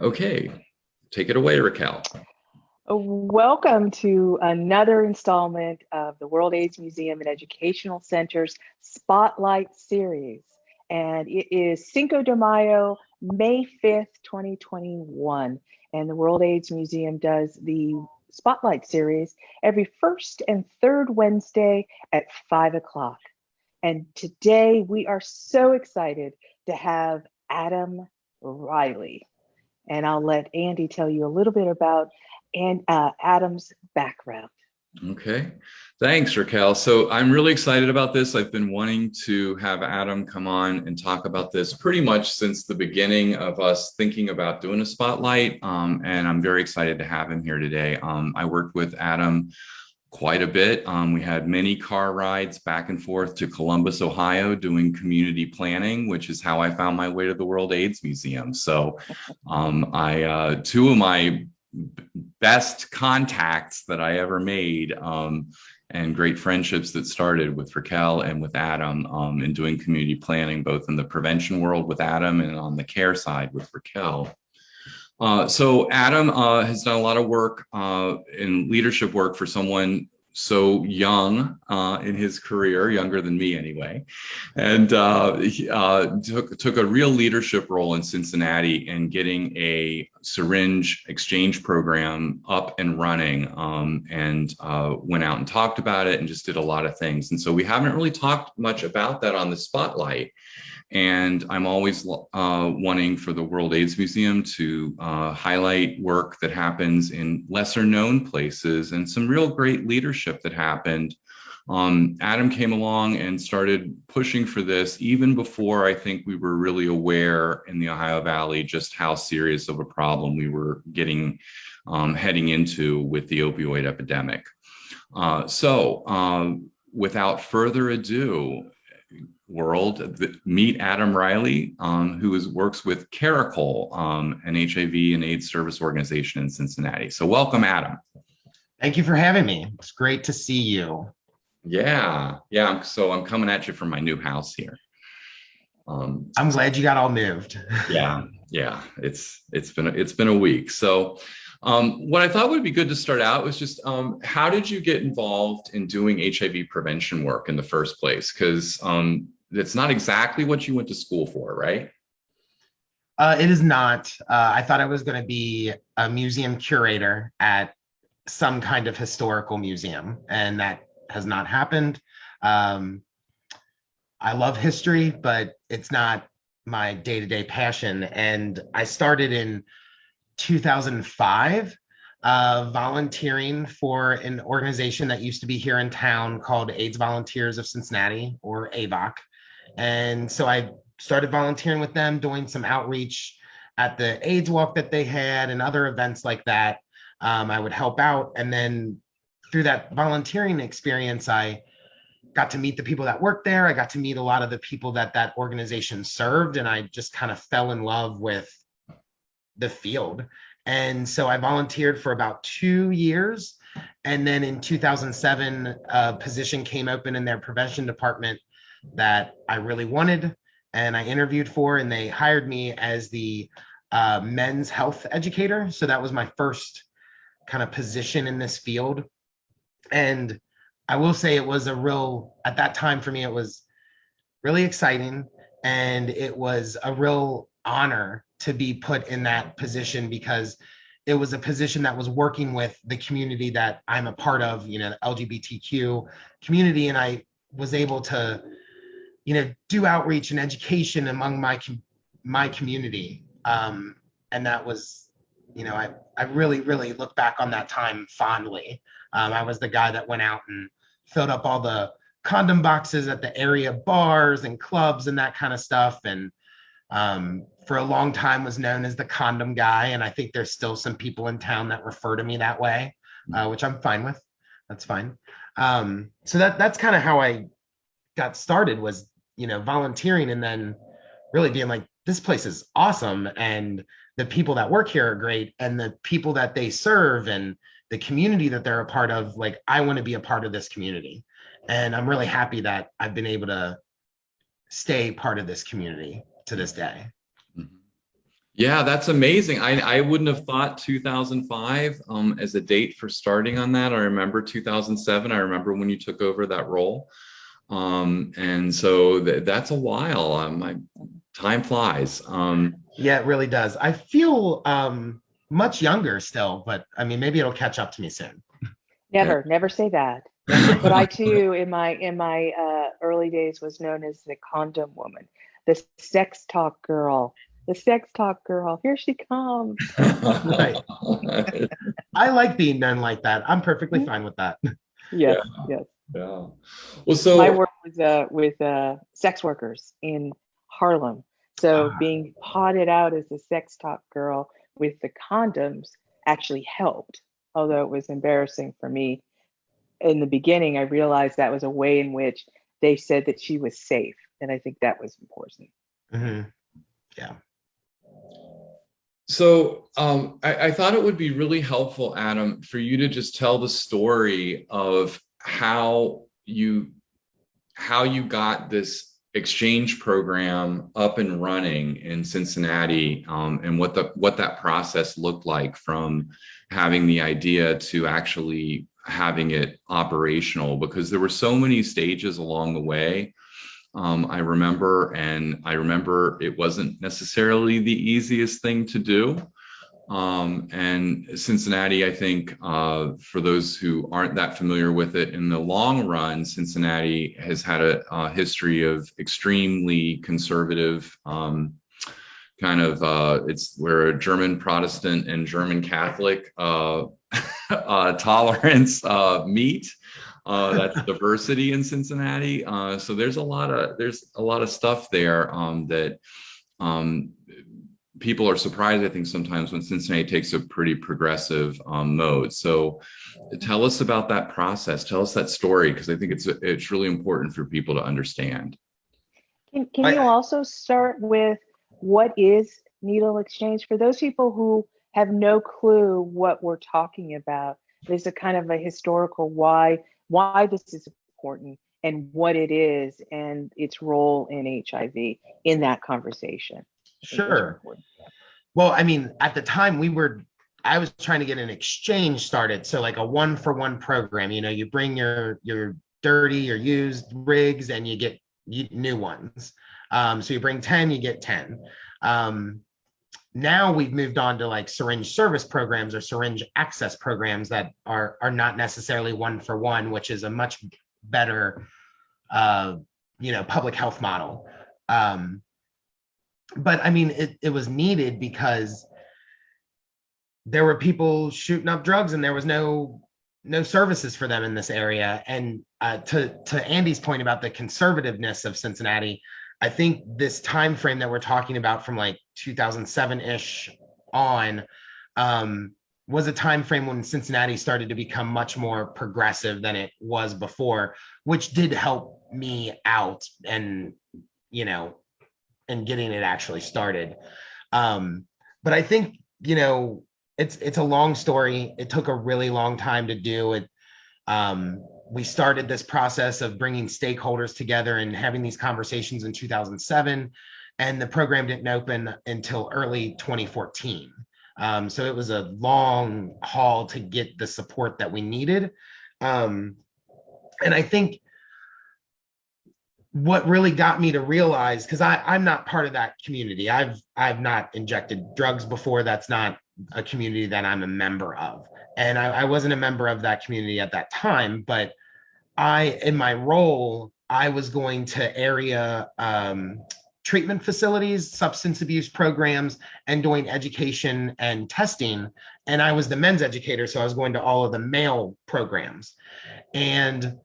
Okay, take it away, Raquel. Welcome to another installment of the World AIDS Museum and Educational Center's Spotlight Series. And it is Cinco de Mayo, May 5th, 2021. And the World AIDS Museum does the Spotlight Series every first and third Wednesday at 5 o'clock. And today we are so excited to have Adam Reilly. And I'll let Andy tell you a little bit about Adam's background. Okay, thanks, Raquel. So I'm really excited about this. I've been wanting to have Adam come on and talk about this pretty much since the beginning of us thinking about doing a spotlight. And I'm very excited to have him here today. I worked with Adam quite a bit. We had many car rides back and forth to Columbus, Ohio, doing community planning, which is how I found my way to the World AIDS Museum. So two of my best contacts that I ever made and great friendships that started with Raquel and with Adam in doing community planning, both in the prevention world with Adam and on the care side with Raquel. So Adam has done a lot of work in leadership work for someone so young in his career, younger than me anyway, and he took a real leadership role in Cincinnati in getting a syringe exchange program up and running, and went out and talked about it and just did a lot of things. And so we haven't really talked much about that on the spotlight. And I'm always wanting for the World AIDS Museum to highlight work that happens in lesser known places and some real great leadership that happened. Adam came along and started pushing for this even before I think we were really aware in the Ohio Valley just how serious of a problem we were heading into with the opioid epidemic. Without further ado, meet Adam Reilly, who works with Caracol, an HIV and AIDS service organization in Cincinnati. So welcome, Adam. Thank you for having me. It's great to see you. Yeah. So I'm coming at you from my new house here. I'm glad you got all moved. Yeah. It's been a week. So what I thought would be good to start out was just how did you get involved in doing HIV prevention work in the first place? Because it's not exactly what you went to school for, right? It is not. I thought I was going to be a museum curator at some kind of historical museum, and that has not happened. I love history, but it's not my day-to-day passion. And I started in 2005 volunteering for an organization that used to be here in town called AIDS Volunteers of Cincinnati, or AVOC. And so I started volunteering with them, doing some outreach at the AIDS walk that they had and other events like that. I would help out. And then through that volunteering experience, I got to meet the people that worked there. I got to meet a lot of the people that organization served. And I just kind of fell in love with the field. And so I volunteered for about 2 years. And then in 2007, a position came open in their prevention department that I really wanted, and I interviewed for, and they hired me as the men's health educator. So that was my first kind of position in this field. And I will say it was at that time for me, it was really exciting. And it was a real honor to be put in that position because it was a position that was working with the community that I'm a part of, the LGBTQ community. And I was able to do outreach and education among my community. And that was, I really, really look back on that time fondly. I was the guy that went out and filled up all the condom boxes at the area bars and clubs and that kind of stuff. And for a long time was known as the condom guy. And I think there's still some people in town that refer to me that way, which I'm fine with. That's fine. So that's kind of how I got started, was volunteering, and then really being like, this place is awesome, and the people that work here are great, and the people that they serve and the community that they're a part of, like, I want to be a part of this community. And I'm really happy that I've been able to stay part of this community to this day. Yeah, that's amazing. I wouldn't have thought 2005 as a date for starting on that. I remember 2007. I remember when you took over that role. And so that's a while. My time flies. Yeah, it really does. I feel much younger still, but I mean, maybe it'll catch up to me soon. Yeah. Never say that. But I too, in my early days, was known as the condom woman, the sex talk girl, the sex talk girl. Here she comes. Right. I like being known like that. I'm perfectly fine with that. Yeah, Yes, yes. yeah. Well, My so work was with sex workers in Harlem. So being potted out as a sex talk girl with the condoms actually helped, although it was embarrassing for me. In the beginning, I realized that was a way in which they said that she was safe. And I think that was important. Hmm. Yeah. So I thought it would be really helpful, Adam, for you to just tell the story of how you got this exchange program up and running in Cincinnati, and what that process looked like from having the idea to actually having it operational, because there were so many stages along the way. I remember it wasn't necessarily the easiest thing to do. And Cincinnati, I think, for those who aren't that familiar with it, in the long run, Cincinnati has had a history of extremely conservative, it's where a German Protestant and German Catholic tolerance meet. That's diversity in Cincinnati. So there's a lot of stuff there that um, people are surprised, I think, sometimes when Cincinnati takes a pretty progressive mode. So tell us about that process. Tell us that story, because I think it's really important for people to understand. Can you also start with what is needle exchange for those people who have no clue what we're talking about? There's a kind of a historical why this is important and what it is and its role in HIV in that conversation. I think those are Sure. important. Well, I mean, at the time I was trying to get an exchange started. So like a 1-for-1 program, you bring your dirty or used rigs and you get new ones. So you bring 10, you get 10. Now we've moved on to like syringe service programs or syringe access programs that are not necessarily 1-for-1, which is a much better public health model. But I mean, it was needed because there were people shooting up drugs and there was no services for them in this area. And to Andy's point about the conservativeness of Cincinnati, I think this time frame that we're talking about from like 2007-ish on was a time frame when Cincinnati started to become much more progressive than it was before, which did help me out and and getting it actually started. But I think it's a long story. It took a really long time to do it. We started this process of bringing stakeholders together and having these conversations in 2007, and the program didn't open until early 2014. So it was a long haul to get the support that we needed. And I think what really got me to realize, because I'm not part of that community. I've not injected drugs before. That's not a community that I'm a member of. And I wasn't a member of that community at that time, but in my role, I was going to area treatment facilities, substance abuse programs, and doing education and testing. And I was the men's educator, so I was going to all of the male programs. And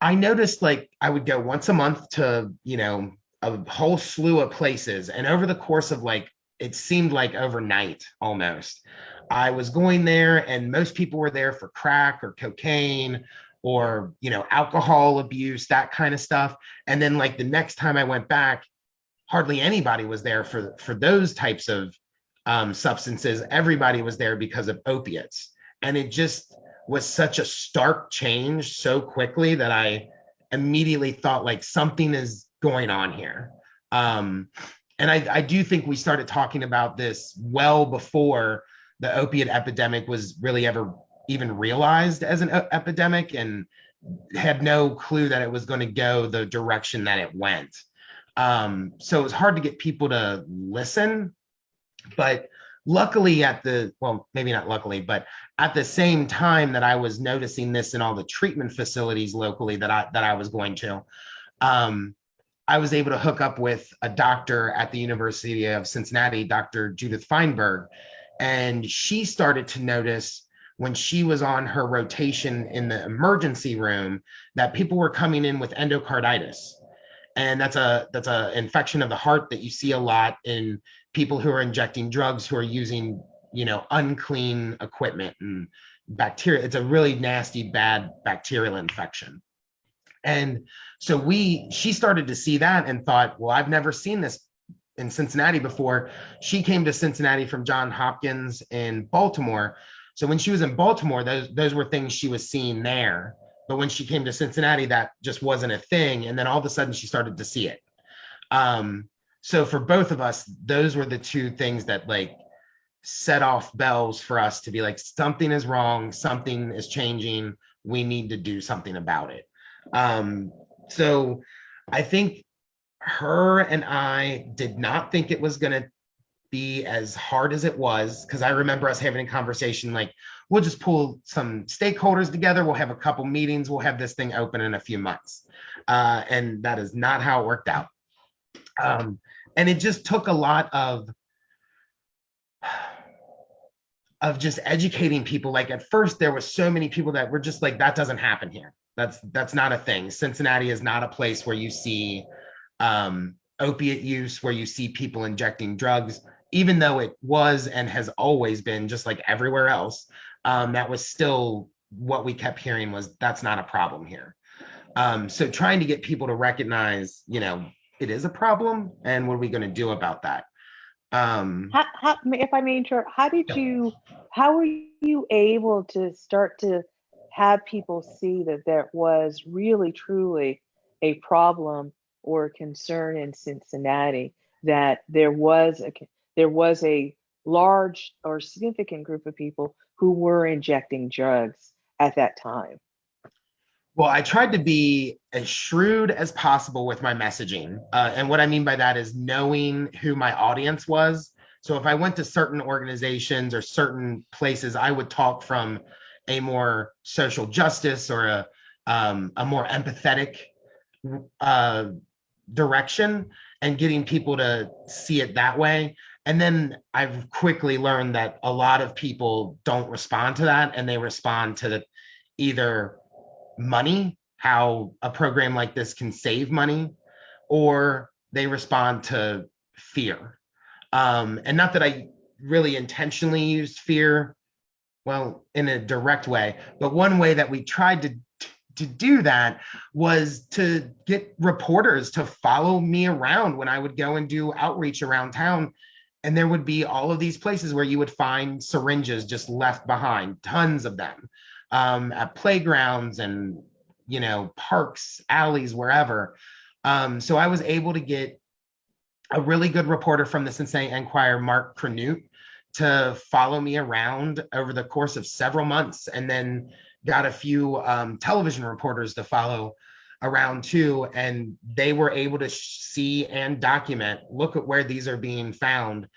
I noticed like I would go once a month to, a whole slew of places. And over the course of like, it seemed like overnight almost, I was going there and most people were there for crack or cocaine or, alcohol abuse, that kind of stuff. And then like the next time I went back, hardly anybody was there for those types of substances. Everybody was there because of opiates. And it just was such a stark change so quickly that I immediately thought like something is going on here. And I do think we started talking about this well before the opiate epidemic was really ever even realized as an epidemic, and had no clue that it was going to go the direction that it went. So it was hard to get people to listen, but luckily well, maybe not luckily, but at the same time that I was noticing this in all the treatment facilities locally that I was going to, um, I was able to hook up with a doctor at the University of Cincinnati, Dr. Judith Feinberg, and she started to notice when she was on her rotation in the emergency room that people were coming in with endocarditis. And that's a infection of the heart that you see a lot in people who are injecting drugs, who are using, unclean equipment and bacteria. It's a really nasty, bad bacterial infection. And so she started to see that and thought, well, I've never seen this in Cincinnati before. She came to Cincinnati from Johns Hopkins in Baltimore. So when she was in Baltimore, those were things she was seeing there. But when she came to Cincinnati, that just wasn't a thing. And then all of a sudden she started to see it. So for both of us, those were the two things that like set off bells for us to be like, something is wrong, something is changing, we need to do something about it. So I think her and I did not think it was going to be as hard as it was, because I remember us having a conversation like, we'll just pull some stakeholders together, we'll have a couple meetings, we'll have this thing open in a few months. And that is not how it worked out. And it just took a lot of just educating people. Like at first there was so many people that were just like, that doesn't happen here. That's not a thing. Cincinnati is not a place where you see opiate use, where you see people injecting drugs, even though it was and has always been just like everywhere else. That was still what we kept hearing was that's not a problem here. So trying to get people to recognize, it is a problem, and what are we going to do about that? If I may interrupt, how were you able to start to have people see that there was really truly a problem or a concern in Cincinnati, that there was a large or significant group of people who were injecting drugs at that time? Well, I tried to be as shrewd as possible with my messaging. And what I mean by that is knowing who my audience was. So if I went to certain organizations or certain places, I would talk from a more social justice or a more empathetic direction, and getting people to see it that way. And then I've quickly learned that a lot of people don't respond to that, and they respond to either money, how a program like this can save money, or they respond to fear. And not that I really intentionally used fear, well, in a direct way, but one way that we tried to do that was to get reporters to follow me around when I would go and do outreach around town. And there would be all of these places where you would find syringes just left behind, tons of them, at playgrounds and, parks, alleys, wherever. So I was able to get a really good reporter from the Cincinnati Enquirer, Mark Cranute, to follow me around over the course of several months, and then got a few television reporters to follow around too. And they were able to see and document, look at where these are being found.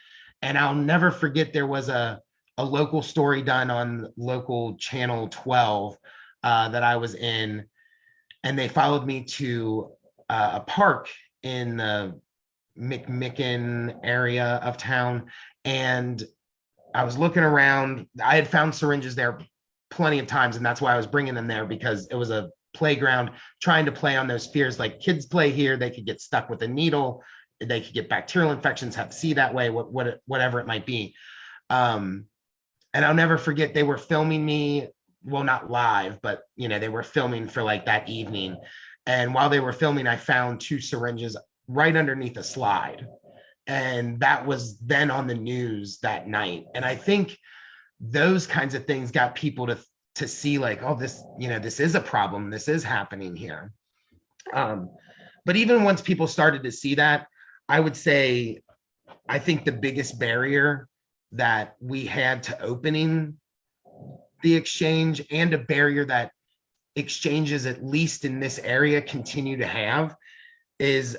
And I'll never forget, there was a local story done on local channel 12 that I was in, and they followed me to a park in the McMicken area of town. And I was looking around. I had found syringes there plenty of times, and that's why I was bringing them there, because it was a playground, trying to play on those fears. Like, kids play here, they could get stuck with a needle, they could get bacterial infections, hep C that way, whatever it might be. And I'll never forget, they were filming me, well, not live, but they were filming for like that evening. And while they were filming, I found 2 syringes right underneath a slide. And that was then on the news that night. And I think those kinds of things got people to see like, oh, this, this is a problem. This is happening here. But even once people started to see that, I would say I think the biggest barrier that we had to opening the exchange, and a barrier that exchanges, at least in this area, continue to have, is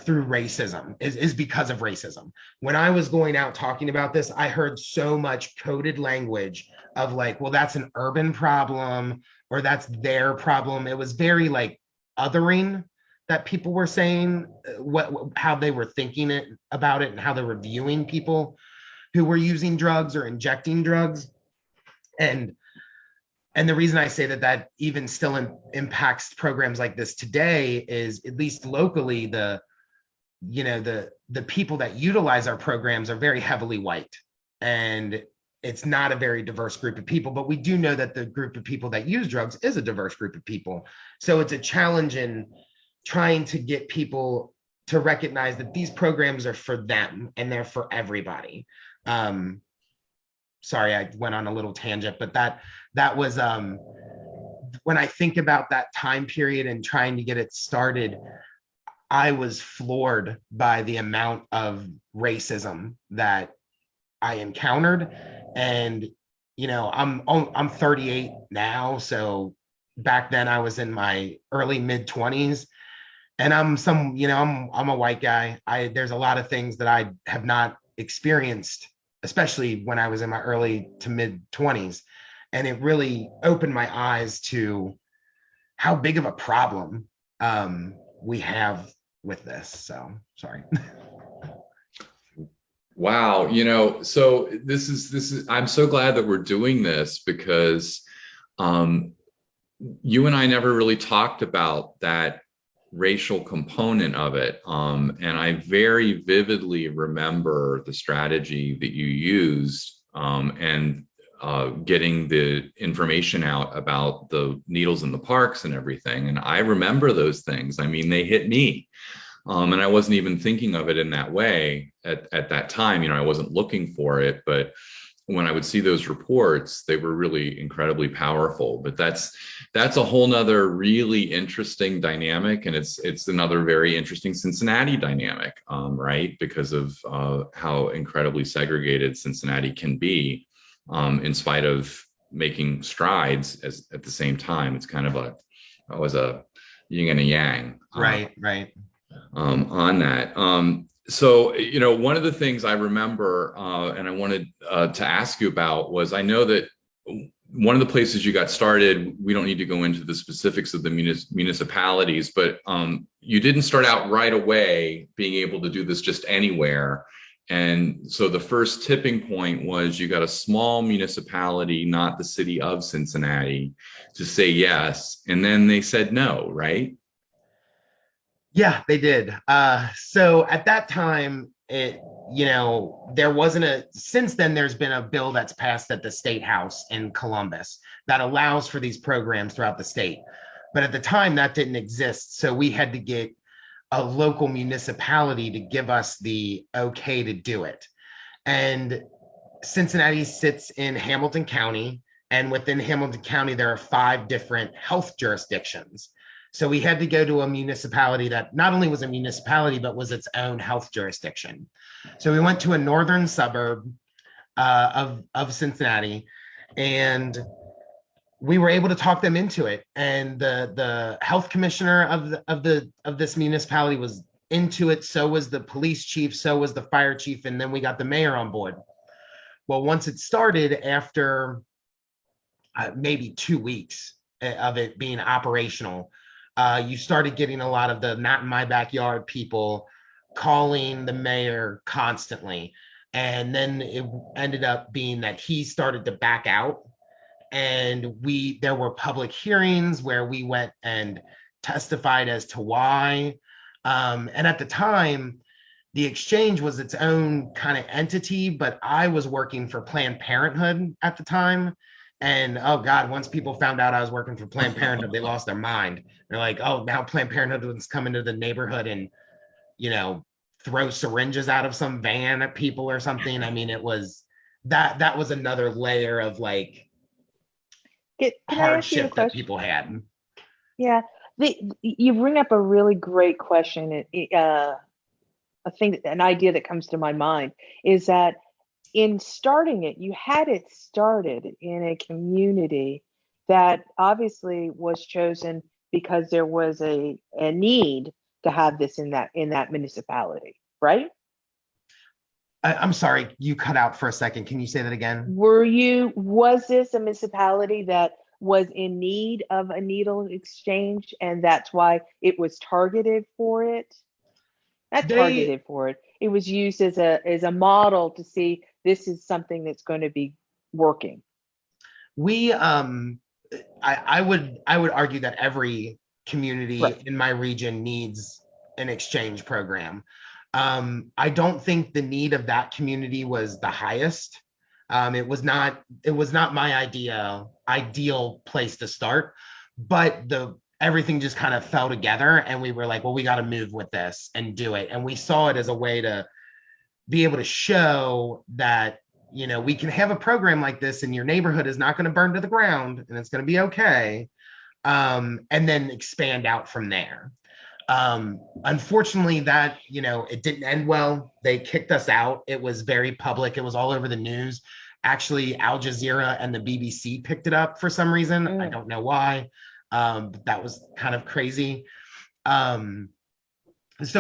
through racism, is because of racism. When I was going out talking about this, I heard so much coded language of like, well, that's an urban problem, or that's their problem. It was very like othering that people were saying, how they were thinking it about it, and how they were viewing people who were using drugs or injecting drugs. And the reason I say that that even still impacts programs like this today is, at least locally, the people that utilize our programs are very heavily white, and it's not a very diverse group of people. But we do know that the group of people that use drugs is a diverse group of people. So it's a challenge in trying to get people to recognize that these programs are for them and they're for everybody. Sorry, I went on a little tangent, but that was when I think about that time period and trying to get it started, I was floored by the amount of racism that I encountered. And I'm 38 now, so back then I was in my early mid 20s, and I'm a white guy. There's a lot of things that I have not experienced, especially when I was in my early to mid 20s. And it really opened my eyes to how big of a problem we have with this. So sorry. Wow. So this is, I'm so glad that we're doing this, because you and I never really talked about that racial component of it. And I very vividly remember the strategy that you used, and getting the information out about the needles in the parks and everything. And I remember those things. I mean, they hit me. And I wasn't even thinking of it in that way at that time. I wasn't looking for it, but when I would see those reports, they were really incredibly powerful. But that's a whole nother really interesting dynamic. And it's another very interesting Cincinnati dynamic, right? Because of how incredibly segregated Cincinnati can be, in spite of making strides at the same time. It's kind of always a yin and a yang. Right. On that. So, one of the things I remember, and I wanted to ask you about, was, I know that one of the places you got started, we don't need to go into the specifics of the municipalities, but you didn't start out right away being able to do this just anywhere. And so the first tipping point was you got a small municipality, not the city of Cincinnati, to say yes. And then they said no, right? Yeah, they did. So at that time, there wasn't since then, there's been a bill that's passed at the State House in Columbus that allows for these programs throughout the state. But at the time, that didn't exist. So we had to get a local municipality to give us the okay to do it. And Cincinnati sits in Hamilton County. And within Hamilton County, there are 5 different health jurisdictions. So we had to go to a municipality that not only was a municipality, but was its own health jurisdiction. So we went to a northern suburb of Cincinnati, and we were able to talk them into it. And the health commissioner of this municipality was into it. So was the police chief. So was the fire chief. And then we got the mayor on board. Well, once it started, after maybe 2 weeks of it being operational, you started getting a lot of the not in my backyard people calling the mayor constantly. And then it ended up being that he started to back out. And there were public hearings where we went and testified as to why. And at the time, the exchange was its own kind of entity, but I was working for Planned Parenthood at the time. And oh God, once people found out I was working for Planned Parenthood, they lost their mind. They're like, oh, now Planned Parenthood was coming to the neighborhood and, throw syringes out of some van at people or something. I mean, it was that was another layer of like Can I ask you a hardship that question? people had. Yeah, you bring up a really great question. an idea that comes to my mind is that in starting it, you had it started in a community that obviously was chosen because there was a need to have this in that municipality, right? I'm sorry, you cut out for a second. Can you say that again? Was this a municipality that was in need of a needle exchange and that's why it was targeted for it? Not They, targeted for it. It was used as a model to see this is something that's going to be working. we, I would argue that every community Right. in my region needs an exchange program. I don't think the need of that community was the highest. It was not my ideal place to start, but everything just kind of fell together and we were like, well, we got to move with this and do it. And we saw it as a way to be able to show that, we can have a program like this and your neighborhood is not going to burn to the ground and it's going to be okay. And then expand out from there. Unfortunately, that, it didn't end well. They kicked us out. It was very public. It was all over the news. Actually, Al Jazeera and the BBC picked it up for some reason. I don't know why. But that was kind of crazy. So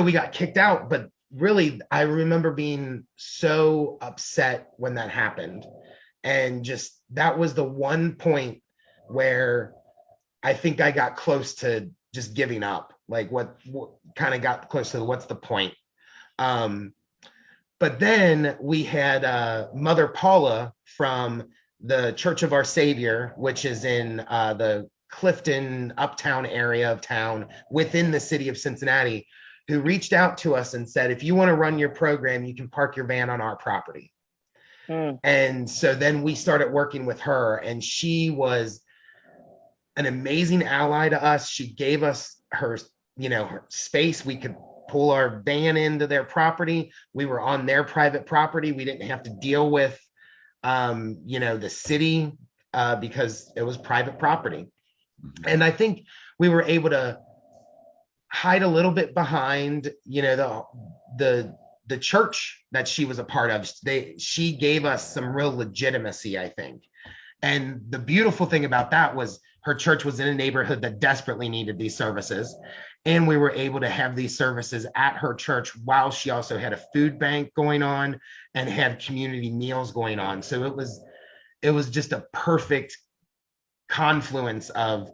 we got kicked out, but really, I remember being so upset when that happened. And just that was the one point where I think I got close to just giving up. Like what kind of got close to what's the point? But then we had Mother Paula from the Church of Our Savior, which is in the Clifton uptown area of town within the city of Cincinnati, who reached out to us and said, if you want to run your program, you can park your van on our property. And so then we started working with her, and she was an amazing ally to us. She gave us her space. We could pull our van into their property. We were on their private property. We didn't have to deal with, the city because it was private property. And I think we were able to hide a little bit behind, the church that she was a part of. She gave us some real legitimacy, I think. And the beautiful thing about that was her church was in a neighborhood that desperately needed these services. And we were able to have these services at her church while she also had a food bank going on and had community meals going on. So it was just a perfect confluence of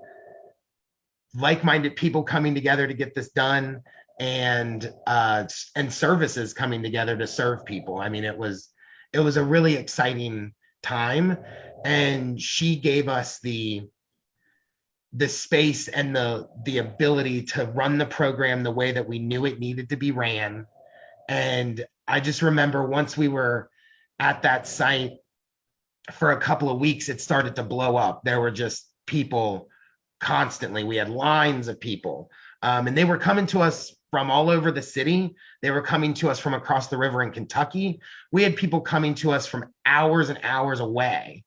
like-minded people coming together to get this done and services coming together to serve people. I mean, it was a really exciting time, and she gave us the space and the ability to run the program the way that we knew it needed to be ran. And I just remember once we were at that site for a couple of weeks, it started to blow up. There were just people constantly. We had lines of people, and they were coming to us from all over the city. They were coming to us from across the river in Kentucky. We had people coming to us from hours and hours away,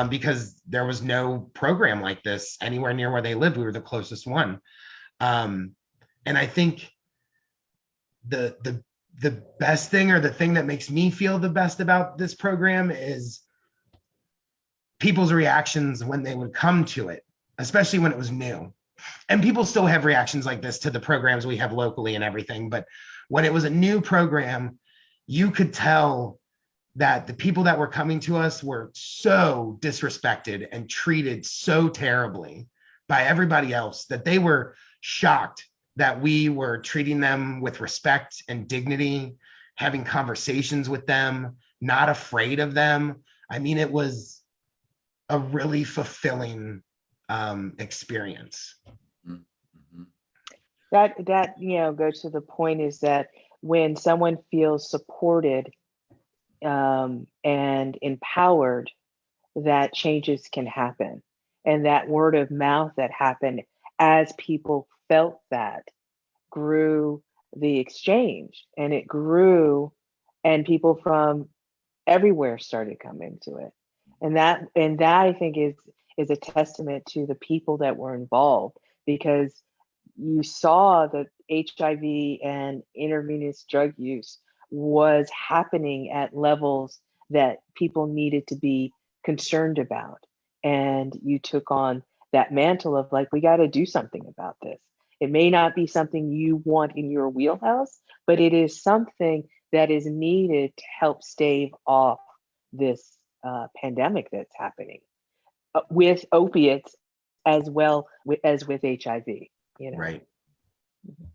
because there was no program like this anywhere near where they lived. We were the closest one. And I think the best thing, or the thing that makes me feel the best about this program, is people's reactions when they would come to it, especially when it was new. And people still have reactions like this to the programs we have locally and everything. But when it was a new program, you could tell that the people that were coming to us were so disrespected and treated so terribly by everybody else that they were shocked that we were treating them with respect and dignity, having conversations with them, not afraid of them. I mean, it was a really fulfilling experience. Mm-hmm. That goes to the point, is that when someone feels supported and empowered, that changes can happen. And that word of mouth that happened as people felt that grew the exchange, and it grew, and people from everywhere started coming to it. And that I think is a testament to the people that were involved, because you saw that HIV and intravenous drug use was happening at levels that people needed to be concerned about. And you took on that mantle of like, we got to do something about this. It may not be something you want in your wheelhouse, but it is something that is needed to help stave off this pandemic that's happening with opiates as well as with HIV. You know? Right.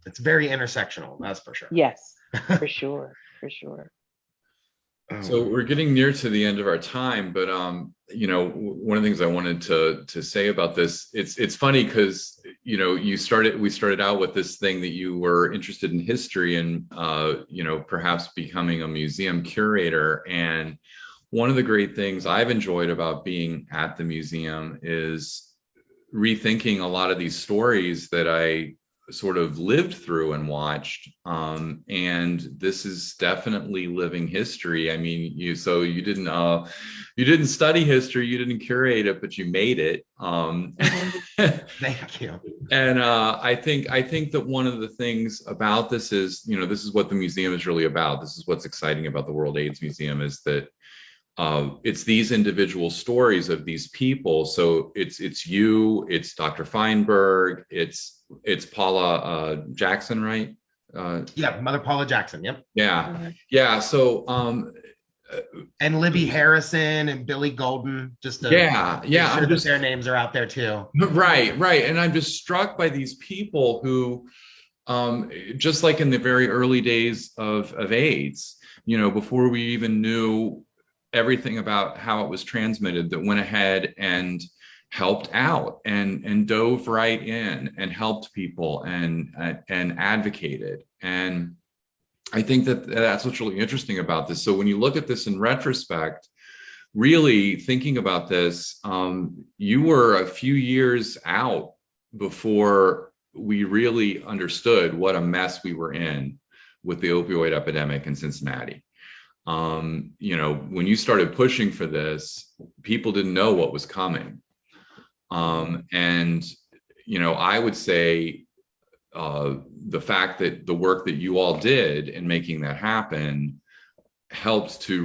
It's very intersectional, that's for sure. Yes, for sure, for sure. So we're getting near to the end of our time, but you know, one of the things I wanted to say about this, it's funny because you know, we started out with this thing that you were interested in history and you know, perhaps becoming a museum curator. And one of the great things I've enjoyed about being at the museum is rethinking a lot of these stories that I sort of lived through and watched. And this is definitely living history. I mean, you didn't study history, you didn't curate it, but you made it. Thank you. And I think that one of the things about this is, you know, this is what the museum is really about. This is what's exciting about the World AIDS Museum, is that it's these individual stories of these people. So it's you, it's Dr. Feinberg, it's Paula Jackson, right? Yeah, Mother Paula Jackson. Yep. Yeah, yeah. So and Libby Harrison and Billy Golden, just to yeah, make sure that their names are out there too. Right, right. And I'm just struck by these people who, just like in the very early days of AIDS, you know, before we even knew everything about how it was transmitted, that went ahead and helped out and dove right in and helped people and advocated. And I think that that's what's really interesting about this. So when you look at this in retrospect, really thinking about this, you were a few years out before we really understood what a mess we were in with the opioid epidemic in Cincinnati. You know, when you started pushing for this, people didn't know what was coming. And, you know, I would say the fact that the work that you all did in making that happen helped to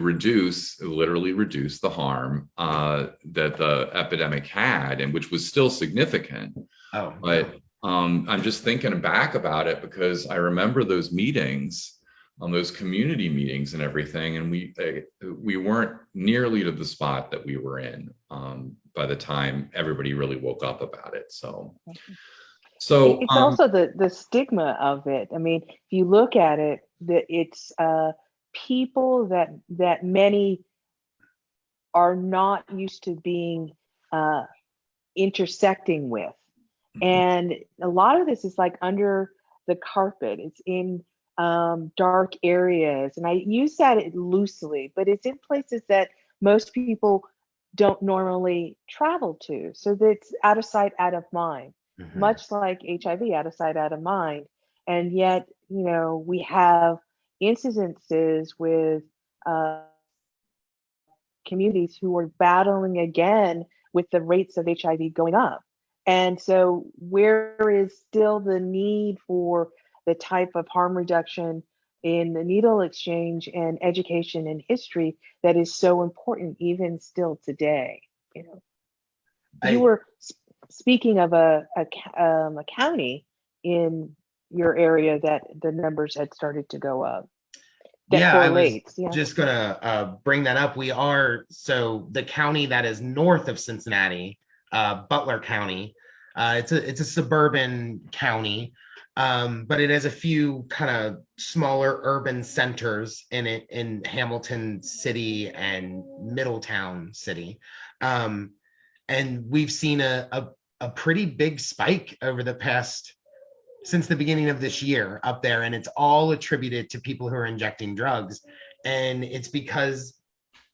literally reduce the harm that the epidemic had, and which was still significant. Oh, but I'm just thinking back about it because I remember those meetings, on those community meetings and everything, and we weren't nearly to the spot that we were in by the time everybody really woke up about it. So it's also the stigma of it. I mean, if you look at it, that it's people that many are not used to being intersecting with, and a lot of this is like under the carpet. It's in dark areas, and I use that loosely, but it's in places that most people don't normally travel to. So that's out of sight, out of mind. Much like HIV, out of sight, out of mind. And yet, you know, we have incidences with communities who are battling again with the rates of HIV going up. And so where is still the need for the type of harm reduction in the needle exchange and education and history that is so important even still today? You know, you were speaking of a county in your area that the numbers had started to go up. That correlates. I was just gonna bring that up. So the county that is north of Cincinnati, Butler County, it's a suburban county, but it has a few kind of smaller urban centers in it, in Hamilton City and Middletown City, and we've seen a pretty big spike over the past, since the beginning of this year up there, and it's all attributed to people who are injecting drugs. And it's because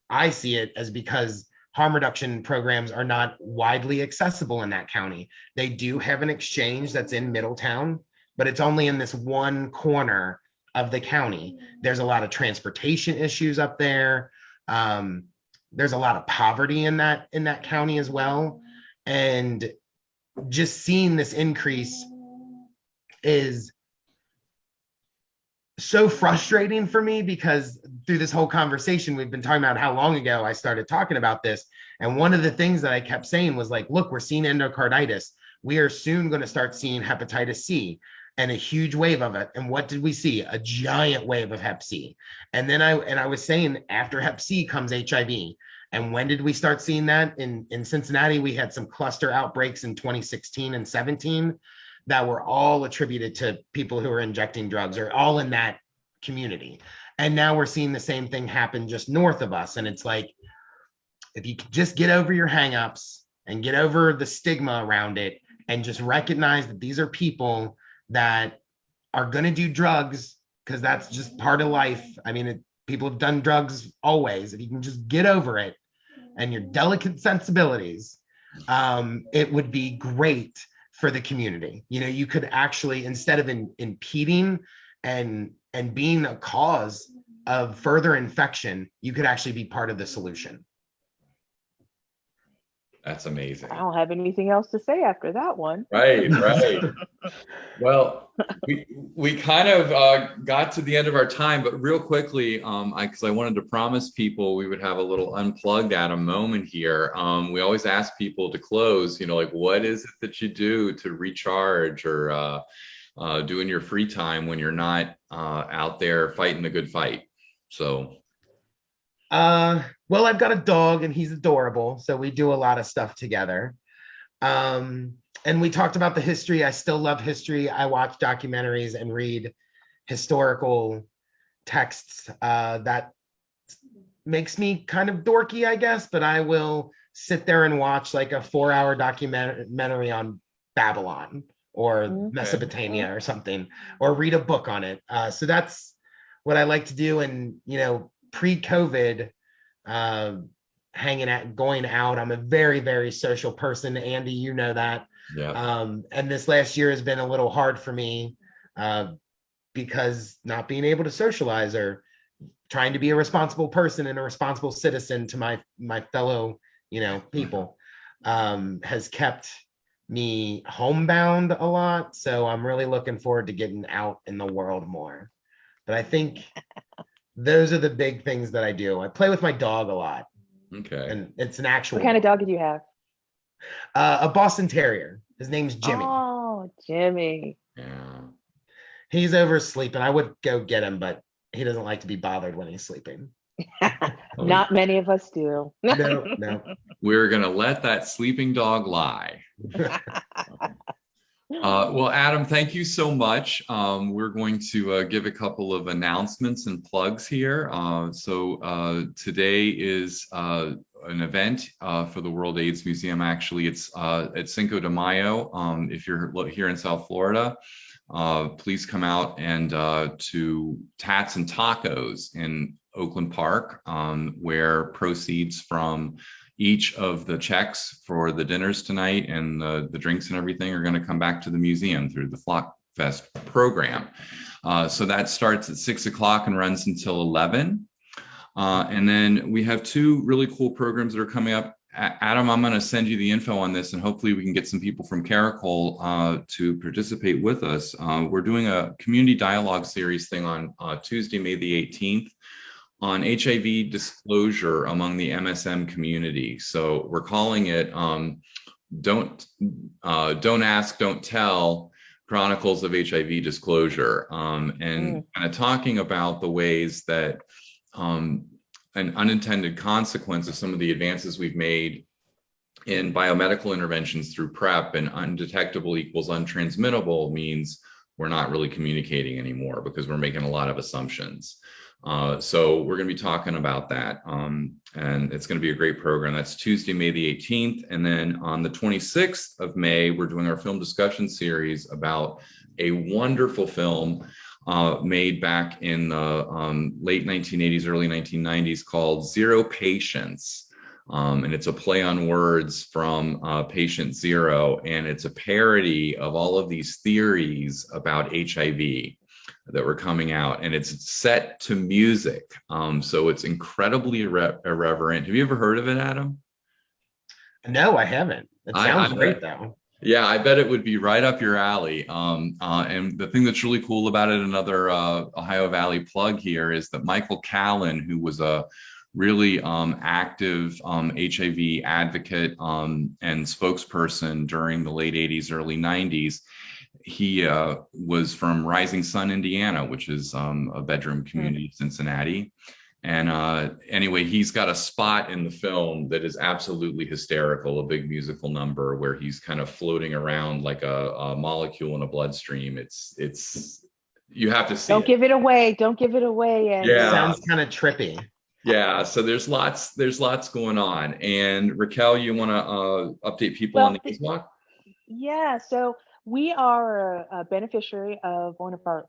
I see it as because harm reduction programs are not widely accessible in that county. They do have an exchange that's in Middletown, but it's only in this one corner of the county. There's a lot of transportation issues up there. There's a lot of poverty in that county as well. And just seeing this increase is so frustrating for me, because through this whole conversation, we've been talking about how long ago I started talking about this. And one of the things that I kept saying was like, look, we're seeing endocarditis. We are soon going to start seeing hepatitis C and a huge wave of it. And what did we see? A giant wave of hep C. And then I was saying after hep C comes HIV. And when did we start seeing that? In Cincinnati, we had some cluster outbreaks in 2016 and 17 that were all attributed to people who were injecting drugs, or all in that community. And now we're seeing the same thing happen just north of us. And it's like, if you could just get over your hangups and get over the stigma around it, and just recognize that these are people that are going to do drugs because that's just part of life. I mean, people have done drugs always. If you can just get over it and your delicate sensibilities, it would be great for the community. You know, you could actually, instead of impeding and being a cause of further infection, you could actually be part of the solution. That's amazing. I don't have anything else to say after that one. Right. Well, we kind of got to the end of our time, but real quickly, because I wanted to promise people we would have a little unplugged Adam moment here. We always ask people to close, you know, like, what is it that you do to recharge or do in your free time when you're not out there fighting the good fight? So. Well, I've got a dog and he's adorable, so we do a lot of stuff together. And we talked about the history. I still love history. I watch documentaries and read historical texts. That makes me kind of dorky, I guess, but I will sit there and watch like a 4-hour documentary on Babylon or Mesopotamia or something, or read a book on it. So that's what I like to do. And, you know, pre-COVID, hanging out, going out, I'm a very, very social person. Andy, you know that. Yeah. And this last year has been a little hard for me because not being able to socialize or trying to be a responsible person and a responsible citizen to my fellow, you know, people has kept me homebound a lot. So I'm really looking forward to getting out in the world more. But I think those are the big things that I do. I play with my dog a lot. Okay. And it's an actual. What kind of dog did you have? A Boston Terrier. His name's Jimmy. Oh, Jimmy. Yeah. He's oversleeping. I would go get him, but he doesn't like to be bothered when he's sleeping. Not many of us do. No. We're going to let that sleeping dog lie. Well, Adam, thank you so much. We're going to give a couple of announcements and plugs here. So today is an event for the World AIDS Museum. Actually, it's at Cinco de Mayo. If you're here in South Florida, please come out and to Tats and Tacos in Oakland Park, where proceeds from each of the checks for the dinners tonight and the drinks and everything are going to come back to the museum through the Flock Fest program. So that starts at 6 o'clock and runs until 11. And then we have two really cool programs that are coming up. Adam, I'm going to send you the info on this, and hopefully we can get some people from Caracol to participate with us. We're doing a community dialogue series thing on Tuesday, May the 18th. On HIV disclosure among the MSM community. So we're calling it Don't Ask, Don't Tell, Chronicles of HIV Disclosure, and kind of talking about the ways that an unintended consequence of some of the advances we've made in biomedical interventions through PrEP and undetectable equals untransmittable means we're not really communicating anymore because we're making a lot of assumptions. So we're going to be talking about that, and it's going to be a great program. That's Tuesday, May the 18th. And then on the 26th of May, we're doing our film discussion series about a wonderful film made back in the late 1980s, early 1990s called Zero Patients. And it's a play on words from Patient Zero, and it's a parody of all of these theories about HIV that were coming out, and it's set to music. So it's incredibly irreverent. Have you ever heard of it, Adam? No, I haven't. It sounds great though. Yeah, I bet it would be right up your alley. And the thing that's really cool about it, another Ohio Valley plug here, is that Michael Callan, who was a really active HIV advocate and spokesperson during the late 80s, early 90s, he was from Rising Sun, Indiana, which is a bedroom community of Cincinnati. And anyway, he's got a spot in the film that is absolutely hysterical, a big musical number where he's kind of floating around like a molecule in a bloodstream. It's you have to see Don't it. give it away. Don't give it away, Andrew. Yeah. Sounds kind of trippy. Yeah, so there's lots going on. And Raquel, you want to update people on Well, the AIDS Walk? yeah, so we are a beneficiary of one of our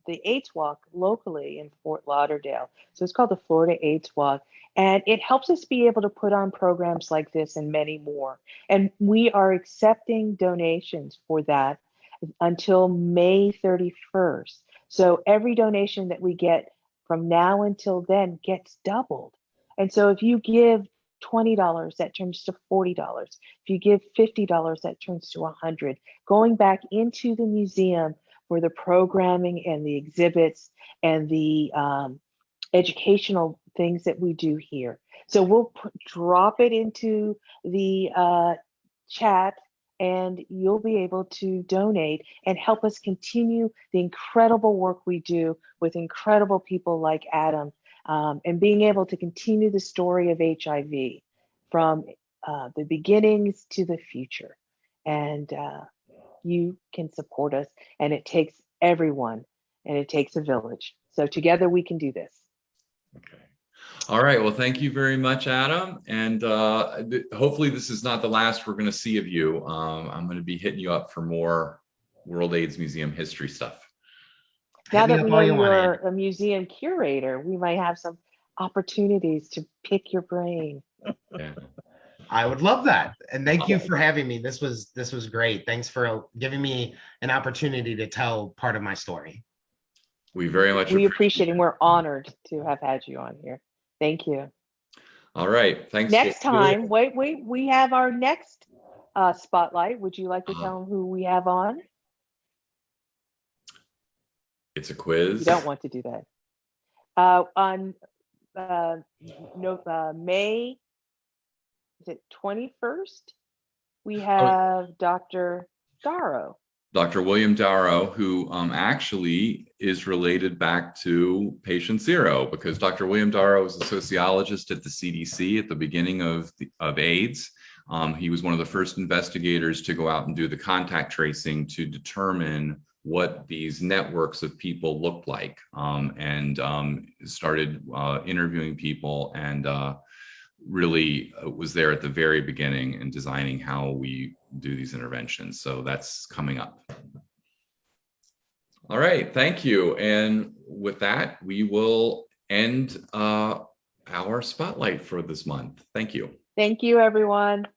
the AIDS Walk locally in Fort Lauderdale. So it's called the Florida AIDS Walk, and it helps us be able to put on programs like this and many more. And we are accepting donations for that until May 31st. So every donation that we get from now until then gets doubled. And so if you give $20, that turns to $40. If you give $50, that turns to $100. Going back into the museum for the programming and the exhibits and the educational things that we do here. So we'll drop it into the chat, and you'll be able to donate and help us continue the incredible work we do with incredible people like Adam, and being able to continue the story of HIV from the beginnings to the future. And you can support us, and it takes everyone, and it takes a village. So together we can do this. Okay. All right. Well, thank you very much, Adam. And hopefully this is not the last we're going to see of you. I'm going to be hitting you up for more World AIDS Museum history stuff. Now Hit me that up we all know you want, you're Andy. a museum curator, we might have some opportunities to pick your brain. Yeah. I would love that. And thank you for having me. This was great. Thanks for giving me an opportunity to tell part of my story. We very much We appreciate appreciate it, and it. we're honored to have had you on here. Thank you. All right. Thanks. Next time, wait, we have our next spotlight. Would you like to tell them who we have on? It's a quiz. You don't want to do that. On May, is it 21st? We have Dr. Darrow. Dr. William Darrow, who actually is related back to patient zero, because Dr. William Darrow was a sociologist at the CDC at the beginning of AIDS. He was one of the first investigators to go out and do the contact tracing to determine what these networks of people looked like, and started interviewing people, and really was there at the very beginning in designing how we do these interventions. So that's coming up. All right, thank you. And with that, we will end our spotlight for this month. Thank you. Thank you, everyone.